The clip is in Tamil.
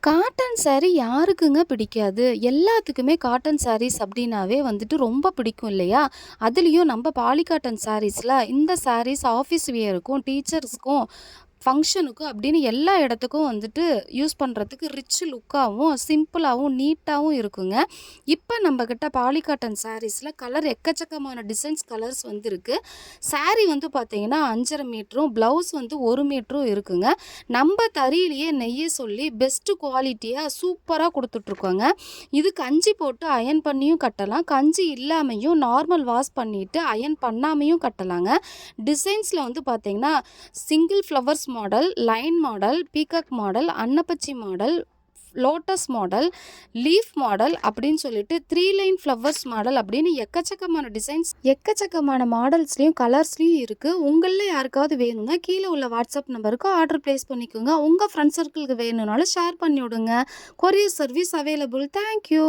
காட்டன் சாரீ யாருக்குங்க பிடிக்காது? எல்லாத்துக்குமே காட்டன் சாரீஸ் அப்டின்னாவே வந்துட்டு ரொம்ப பிடிக்கும் இல்லையா? அதுலயும் நம்ம பாலி காட்டன் சாரீஸ்ல இந்த சாரீஸ் ஆஃபீஸ் வியருக்கும், டீச்சர்ஸ்க்கும், ஃபங்ஷனுக்கும் அப்படின்னு எல்லா இடத்துக்கும் வந்துட்டு யூஸ் பண்ணுறதுக்கு ரிச் லுக்காவும், சிம்பிளாவும், நீட்டாவும் இருக்குங்க. இப்ப நம்மகிட்ட பாலி காட்டன் சாரீஸ்ல கலர் எக்கச்சக்கமான டிசைன்ஸ் கலர்ஸ் வந்து இருக்கு. சாரீ வந்து பார்த்தீங்கன்னா 5½ மீட்டரும், ப்ளவுஸ் வந்து 1 மீட்டரும் இருக்குங்க. நம்ம தறியிலேயே நெய்ய சொல்லி பெஸ்ட் குவாலிட்டியா சூப்பரா குடுத்துட்ருக்கோங்க. இது கஞ்சி போட்டு அயர்ன் பண்ணியும் கட்டலாம். கஞ்சி இல்லாமயும் நார்மல் வாஷ் பண்ணிட்டு அயர்ன் பண்ணாமயும் கட்டலாங்க. டிசைன்ஸ்ல வந்து பார்த்தீங்கன்னா, single flowers model, line model, peacock model, அன்னப்பச்சி model, lotus model, leaf model அப்படின்னு சொல்லிட்டு 3 லைன் ஃப்ளவர்ஸ் மாடல் அப்படின்னு எக்கச்சக்கமான டிசைன்ஸ், எக்கச்சக்கமான மாடல்ஸ்லயும் கலர்ஸ்லயும் இருக்கு. உங்கள்ல யாருக்காவது வேணும்னா கீழே உள்ள வாட்ஸ்அப் நம்பருக்கு ஆர்டர் பிளேஸ் பண்ணிக்கோங்க. உங்க ஃப்ரெண்ட் சர்க்கிளுக்கு வேணும்னாலும் ஷேர் பண்ணி விடுங்க. Courier service available. Thank you.